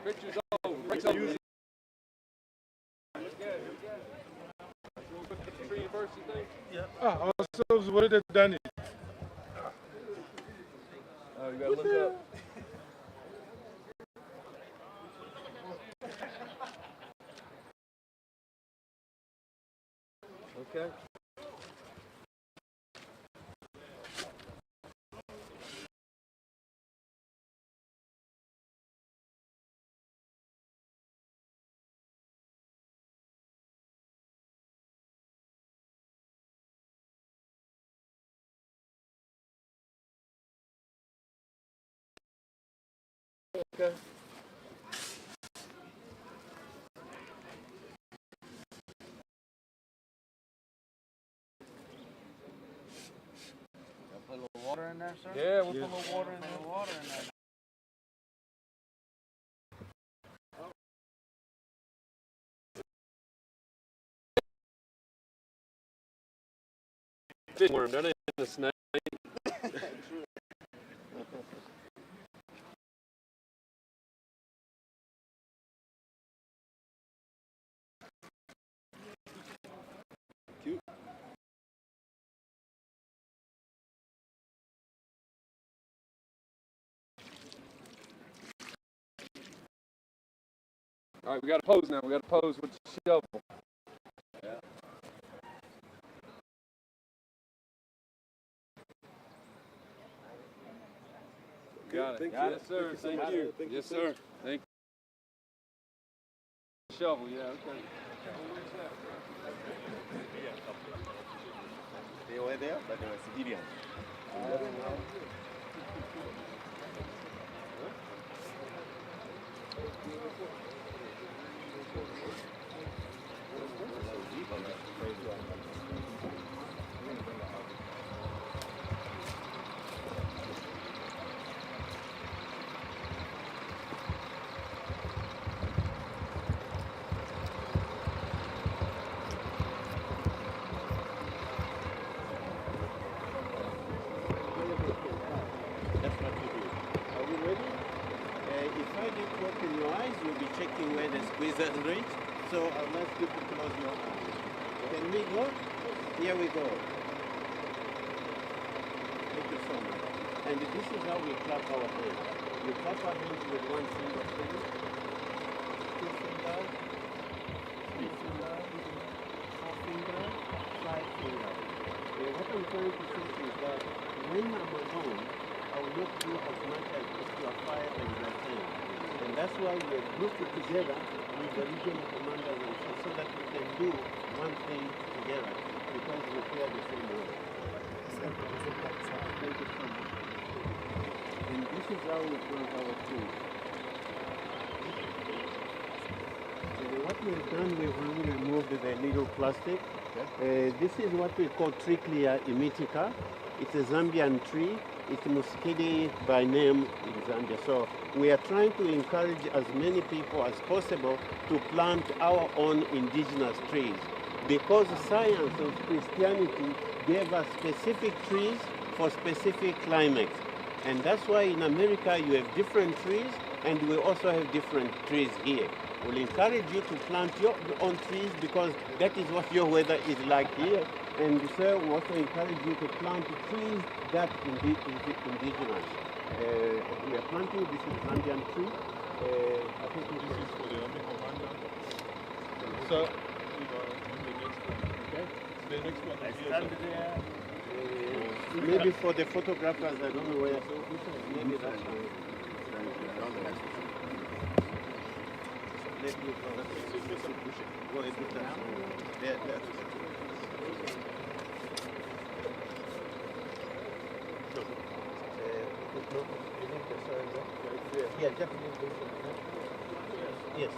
Pictures over. Bring some music. Tree first, you think? Ah, ourselves already done it. Oh, you gotta look up. Okay. Okay. Put a little water in there, sir? Yeah, we'll put a little water in there. Water in there. Fish worm, that ain't a snake. Cute. All right, we got to pose now. We got to pose with the shovel. Yeah. Got it. Got Yes, it. sir. Thank you. Yes, sir. Thank you. Shovel, yeah, okay. They were there, but they were civilians. That's what you do. Are we ready? If I didn't open your eyes, you'll be checking where the squeezer is reach. So I'll ask you to close your eyes. Can we go? Here we go. Thank you so much. And this is how we clap our hands. You clap our hands with one finger, please. Two fingers, three fingers, four fingers, five fingers. What I'm trying to say is that when I'm alone, I will not do as much as if you are 5 and you are 10. And that's why we are grouped together with the regional commanders and so that we can do one thing together because we play the same role. Thank you so much. And this is how we plant our trees. So what we've done, we've really removed the little plastic. This is what we call Trichlea emetica. It's a Zambian tree. It's Muskidi by name in Zambia. So we are trying to encourage as many people as possible to plant our own indigenous trees because science of Christianity gave us specific trees for specific climates. And that's why in America you have different trees and we also have different trees here. We'll encourage you to plant your own trees because that is what your weather is like here. And so we also encourage you to plant trees that is indigenous. We are planting, this is Zambian tree. I think this is for the Army commander. So, Okay. the next one I is stand there. Maybe for the photographers, I don't know where. Maybe that's one. Let me go a bit down. There, yeah, definitely. Yes.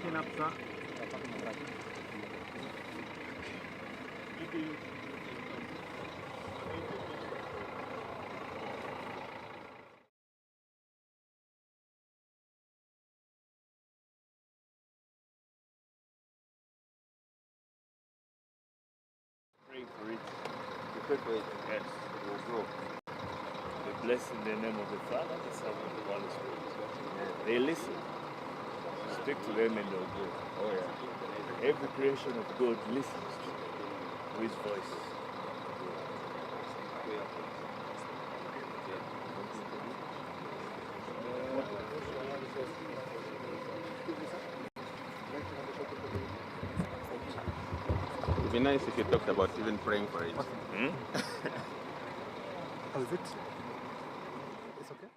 chin up, sir. Pray for it. You pray for it? Yes, it will grow. They bless in the name of the Father, the Son, and the Holy Spirit. They listen. Speak to them and they'll grow. Oh yeah. Every creation of God listens to His voice. It'd be nice if you talked about even praying for it. How is it? It's okay?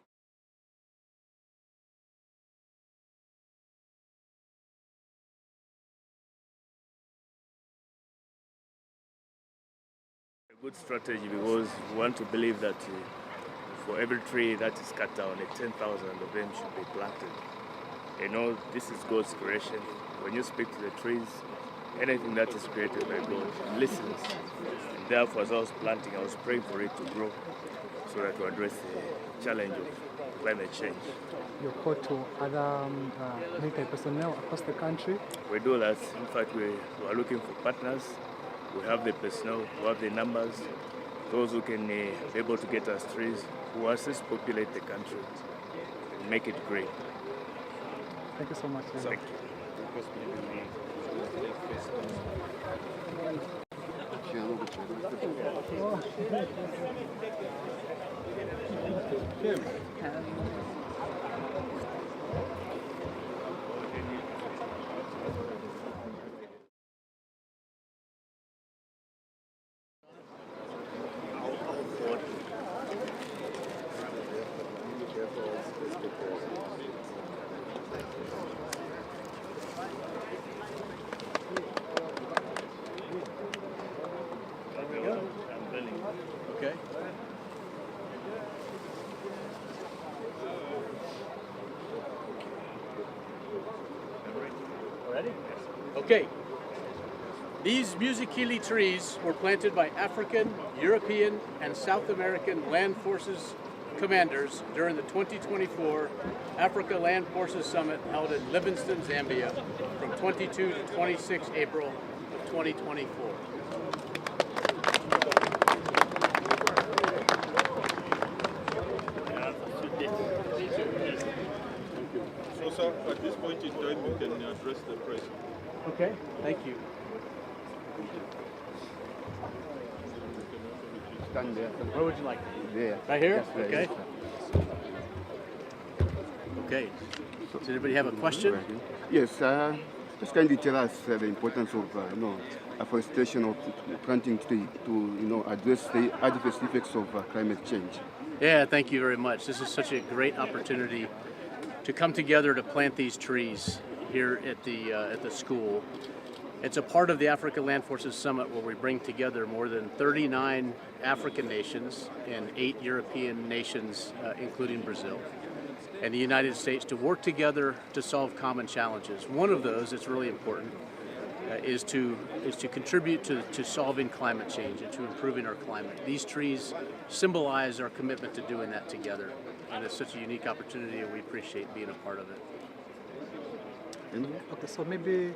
A good strategy because we want to believe that for every tree that is cut down, 10,000 of them should be planted. You know, this is God's creation. When you speak to the trees, anything that is created by God listens. And therefore, as I was planting, I was praying for it to grow so that to address the challenge of climate change. Your call to other military personnel across the country? We do that. In fact, we are looking for partners. We have the personnel, we have the numbers, those who can be able to get us trees, who assist populate the country, and make it great. Thank you so much. Thank Okay. Ready? Okay. These Musicili trees were planted by African, European, and South American land forces commanders during the 2024 Africa Land Forces Summit held in Livingstone, Zambia from 22 to 26 April of 2024. So, sir, at this point in time, you can address the press. Okay, thank you. Stand there. Where would you like? There. Right here? Just there, Okay. yes, Okay. Does anybody have a question? Yes, just kindly tell us the importance of afforestation or planting tree to address the adverse effects of climate change. Yeah, thank you very much. This is such a great opportunity to come together to plant these trees here at the school. It's a part of the Africa Land Forces Summit where we bring together more than 39 African nations and 8 European nations, including Brazil, and the United States to work together to solve common challenges. One of those that's really important is to contribute to solving climate change and to improving our climate. These trees symbolize our commitment to doing that together, and it's such a unique opportunity, and we appreciate being a part of it. Okay, so maybe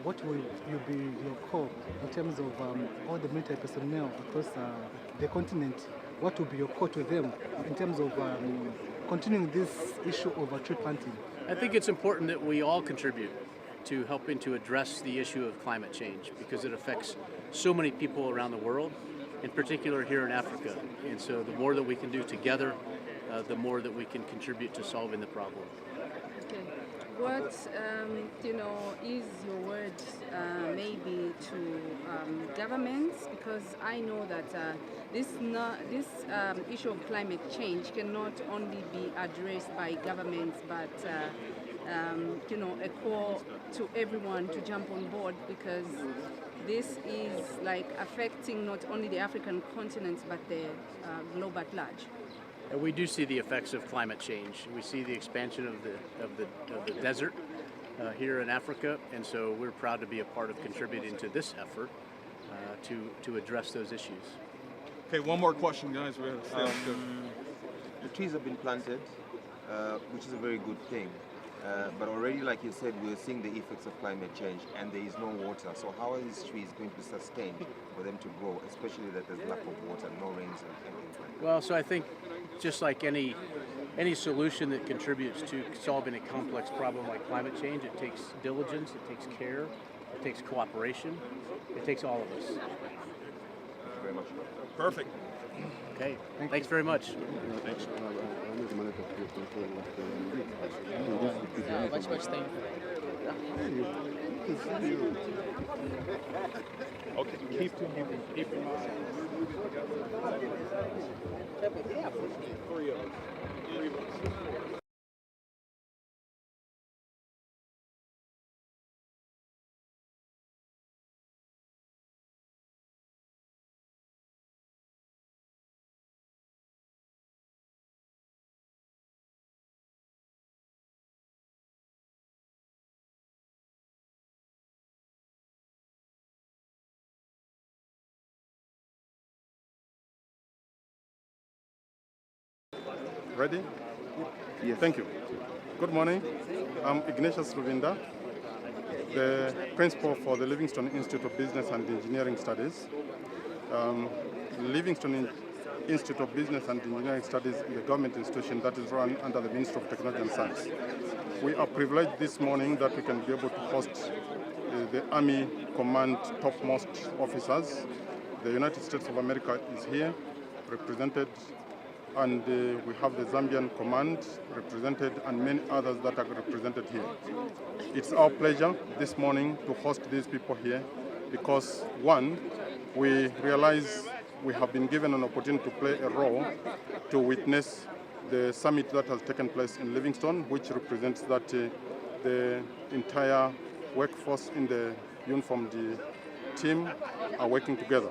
what will be your call in terms of all the military personnel across the continent? What will be your call to them in terms of continuing this issue of tree planting? I think it's important that we all contribute to helping to address the issue of climate change because it affects so many people around the world, in particular here in Africa. And so the more that we can do together, the more that we can contribute to solving the problem. Okay. What is your word maybe to governments? Because I know that this issue of climate change cannot only be addressed by governments, but a call to everyone to jump on board, because this is like affecting not only the African continent but the globe at large. And we do see the effects of climate change. We see the expansion of the desert. here in Africa, and so we're proud to be a part of contributing to this effort to address those issues. Okay, one more question, guys. We have to the trees have been planted, which is a very good thing. But already, like you said, we're seeing the effects of climate change, and there is no water. So how are these trees going to be sustained for them to grow, especially that there's lack of water, no rains and things like that? Well, so I think just like any solution that contributes to solving a complex problem like climate change, it takes diligence, it takes care, it takes cooperation, it takes all of us. Thank you very much. Perfect. Okay, thanks very much. Okay, keep. Ready? Yes. Thank you. Good morning. I'm Ignatius Ruvinda, the principal for the Livingstone Institute of Business and Engineering Studies. Livingstone Institute of Business and Engineering Studies is a government institution that is run under the Ministry of Technology and Science. We are privileged this morning that we can be able to host the Army Command topmost officers. The United States of America is here, represented, and we have the Zambian Command represented, and many others that are represented here. It's our pleasure this morning to host these people here because, one, we realize we have been given an opportunity to play a role to witness the summit that has taken place in Livingstone, which represents that the entire workforce in the uniformed team are working together.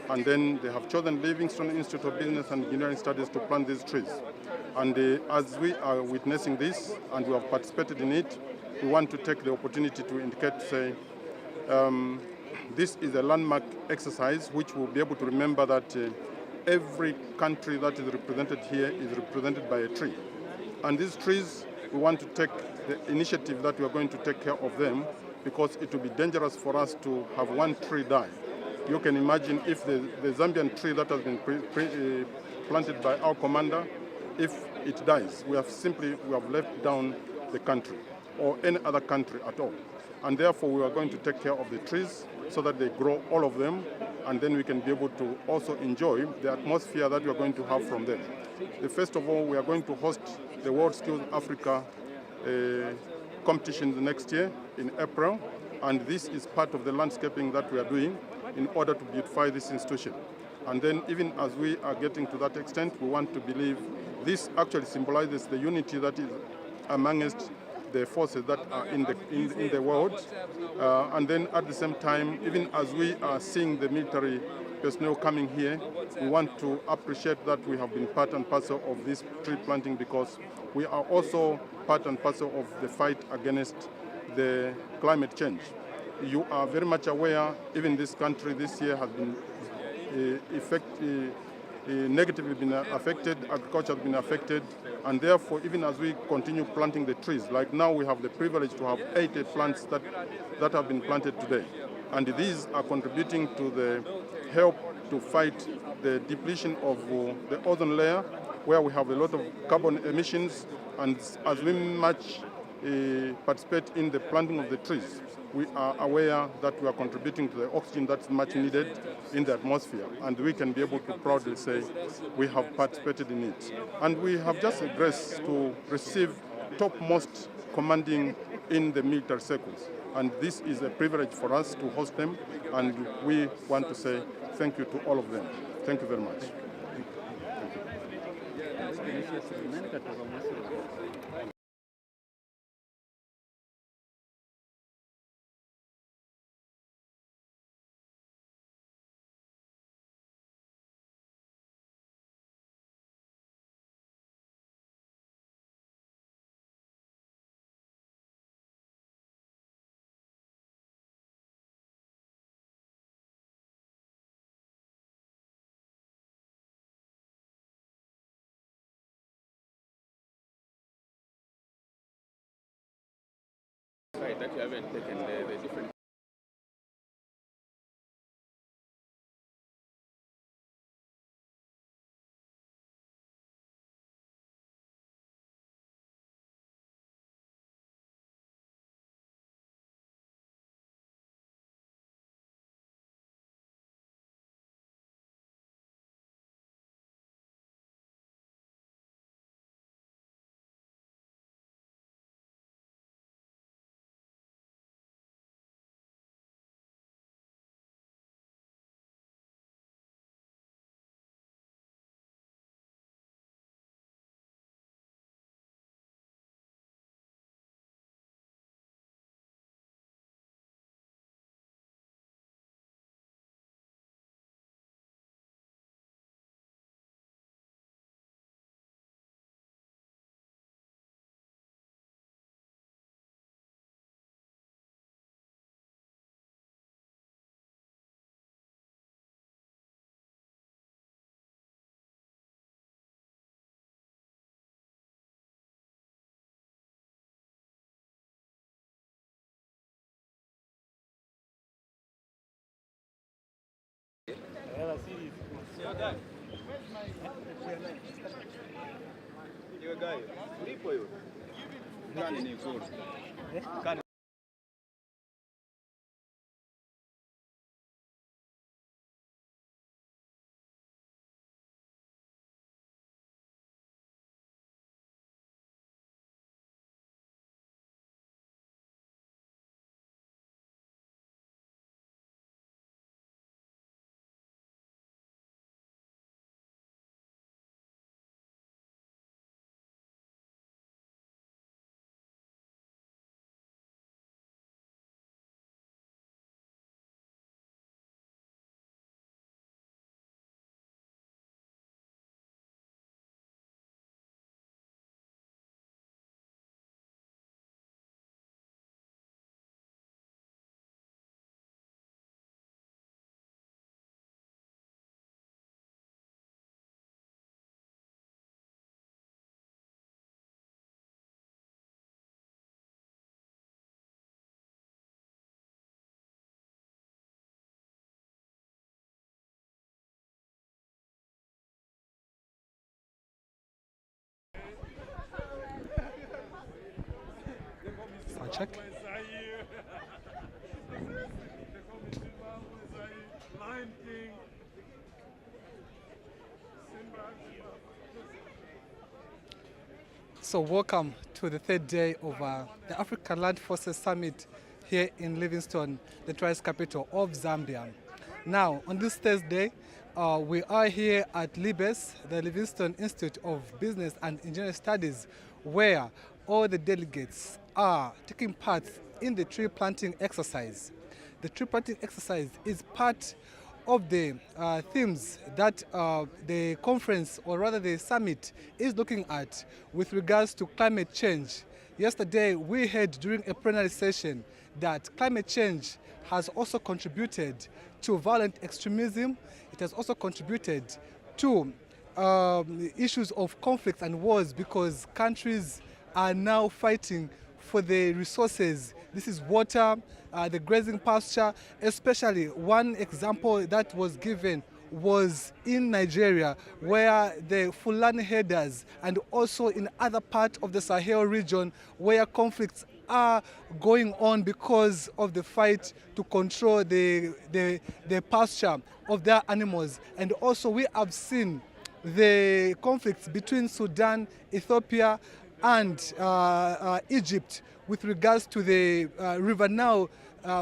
And then they have chosen Livingstone Institute of Business and Engineering Studies to plant these trees. And as we are witnessing this and we have participated in it, we want to take the opportunity to indicate, say, this is a landmark exercise which will be able to remember that every country that is represented here is represented by a tree. And these trees, we want to take the initiative that we are going to take care of them because it will be dangerous for us to have one tree die. You can imagine if the Zambian tree that has been planted by our commander, if it dies, we have left down the country or any other country at all. And therefore we are going to take care of the trees so that they grow, all of them, and then we can be able to also enjoy the atmosphere that we are going to have from them. First of all, we are going to host the World Skills Africa competition next year in April, and this is part of the landscaping that we are doing in order to beautify this institution. And then even as we are getting to that extent, we want to believe this actually symbolizes the unity that is amongst the forces that are in the world. And then at the same time, even as we are seeing the military personnel coming here, we want to appreciate that we have been part and parcel of this tree planting because we are also part and parcel of the fight against the climate change. You are very much aware, even this country this year has been negatively been affected, agriculture has been affected, and therefore even as we continue planting the trees, like now we have the privilege to have 80 plants that have been planted today. And these are contributing to the help to fight the depletion of the ozone layer, where we have a lot of carbon emissions, and as we much participate in the planting of the trees, we are aware that we are contributing to the oxygen that's much needed in the atmosphere, and we can be able to proudly say we have participated in it. And we have just a grace to receive topmost commanding in the military circles, and this is a privilege for us to host them, and we want to say thank you to all of them. Thank you very much. that you haven't taken the different. Check. So welcome to the third day of the Africa Land Forces Summit here in Livingstone, the tourist capital of Zambia. Now, on this Thursday, we are here at LIBES, the Livingstone Institute of Business and Engineering Studies, where all the delegates are taking part in the tree planting exercise. The tree planting exercise is part of the themes that the conference, or rather the summit, is looking at with regards to climate change. Yesterday, we heard during a plenary session that climate change has also contributed to violent extremism. It has also contributed to issues of conflicts and wars, because countries are now fighting for the resources. This is water, the grazing pasture. Especially one example that was given was in Nigeria, where the Fulani herders, and also in other parts of the Sahel region, where conflicts are going on because of the fight to control the pasture of their animals. And also we have seen the conflicts between Sudan, Ethiopia, and Egypt with regards to the River Nile,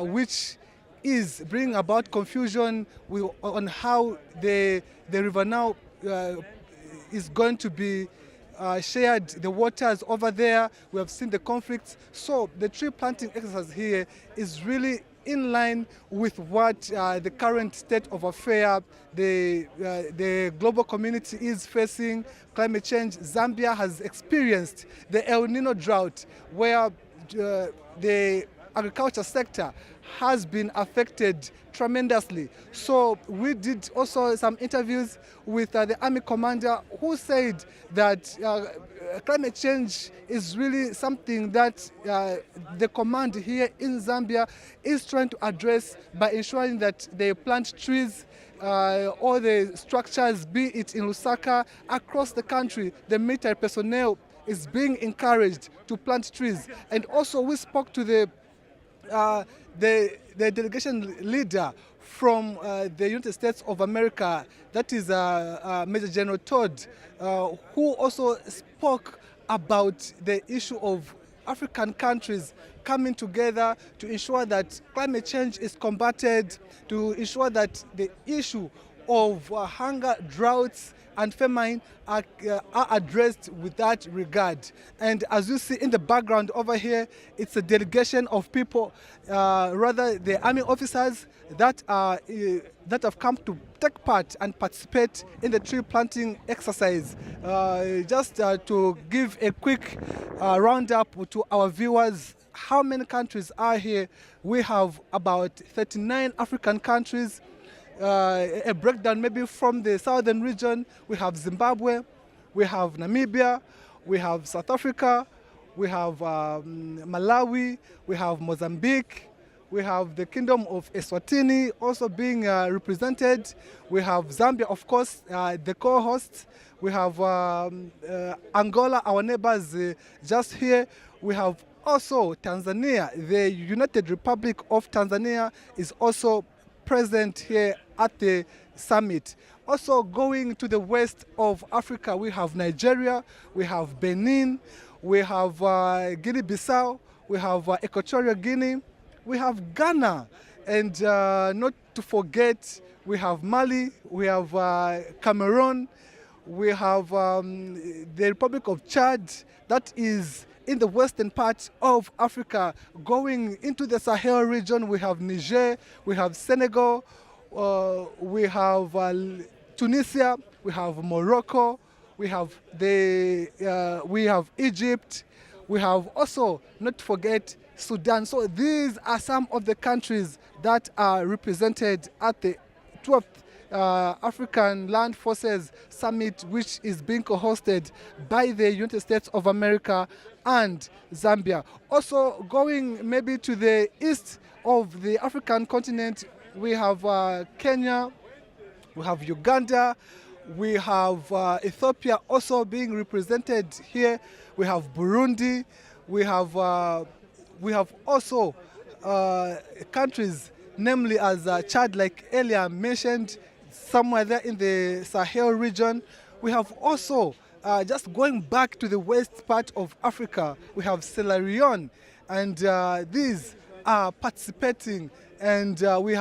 which is bringing about confusion on how the River Nile is going to be shared, the waters over there. We have seen the conflicts. So the tree planting exercise here is really in line with what the current state of affairs the global community is facing. Climate change. Zambia has experienced the El Nino drought, where the agriculture sector has been affected tremendously. So we did also some interviews with the army commander, who said that climate change is really something that the command here in Zambia is trying to address by ensuring that they plant trees. All the structures, be it in Lusaka, across the country, the military personnel is being encouraged to plant trees. And also we spoke to the delegation leader from the United States of America, that is Major General Todd, who also spoke about the issue of African countries coming together to ensure that climate change is combated, to ensure that the issue of hunger, droughts, and famine are addressed with that regard. And as you see in the background over here, it's a delegation of people, rather the army officers that have come to take part and participate in the tree planting exercise. Just to give a quick roundup to our viewers, how many countries are here? We have about 39 African countries. A breakdown maybe from the southern region. We have Zimbabwe, we have Namibia, we have South Africa, we have Malawi, we have Mozambique, we have the Kingdom of Eswatini also being represented. We have Zambia, of course, the co-host. We have Angola, our neighbors just here. We have also Tanzania. The United Republic of Tanzania is also present here at the summit. Also going to the west of Africa, we have Nigeria, we have Benin, we have Guinea-Bissau, we have Equatorial Guinea, we have Ghana, and not to forget, we have Mali, we have Cameroon, we have the Republic of Chad, that is in the western part of Africa. Going into the Sahel region, we have Niger, we have Senegal, we have Tunisia, we have Morocco, we have Egypt, we have also, not to forget, Sudan. So these are some of the countries that are represented at the 12th African Land Forces Summit, which is being co-hosted by the United States of America and Zambia. Also going maybe to the east of the African continent, we have Kenya, we have Uganda, we have Ethiopia also being represented here, we have Burundi, we have also countries, namely as Chad, like earlier mentioned, somewhere there in the Sahel region. We have also, just going back to the west part of Africa, we have Sierra Leone, and these are participating, and we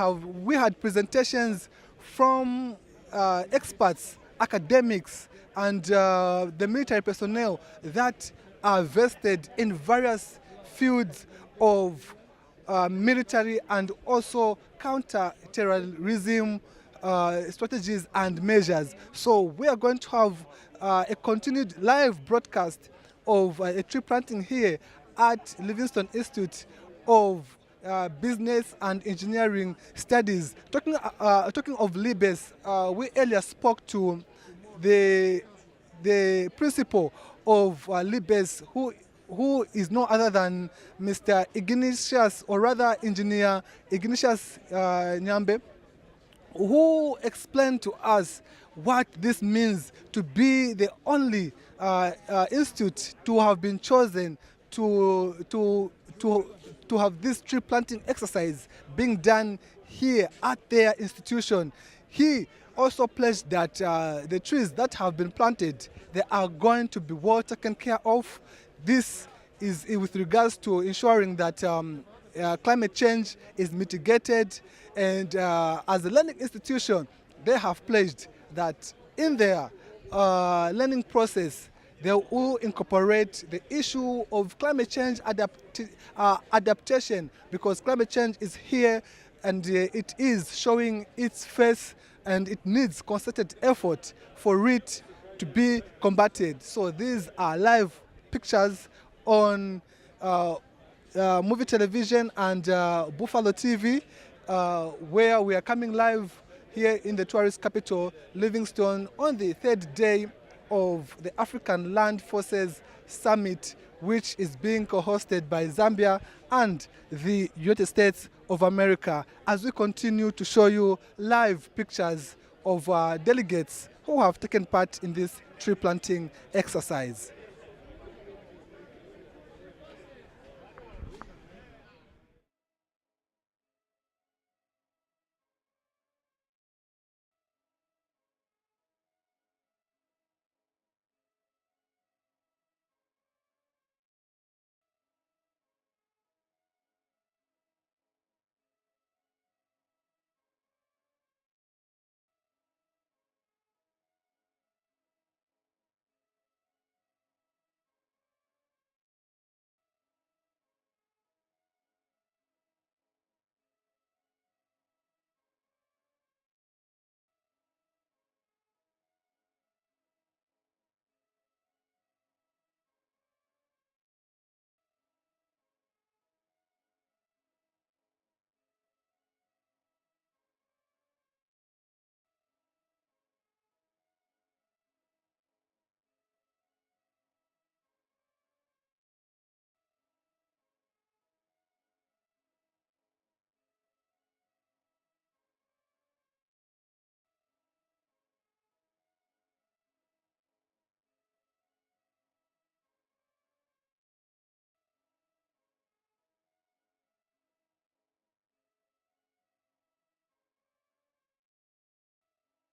had presentations from experts, academics, and the military personnel that are vested in various fields of military and also counter-terrorism strategies and measures. So we are going to have a continued live broadcast of a tree planting here at Livingstone Institute of Business and Engineering Studies. Talking of LIBES, we earlier spoke to the principal of LIBES, who is no other than Mr. Ignatius, or rather Engineer Ignatius Nyambe, who explained to us what this means to be the only institute to have been chosen to have this tree planting exercise being done here at their institution. He also pledged that the trees that have been planted, they are going to be well taken care of. This is with regards to ensuring that climate change is mitigated, and as a learning institution, they have pledged that in their learning process, they will incorporate the issue of climate change adaptation, because climate change is here and it is showing its face, and it needs concerted effort for it to be combated. So these are live pictures on Movie Television and Buffalo TV, where we are coming live here in the tourist capital, Livingstone, on the third day of the African Land Forces Summit, which is being co-hosted by Zambia and the United States of America, as we continue to show you live pictures of delegates who have taken part in this tree planting exercise.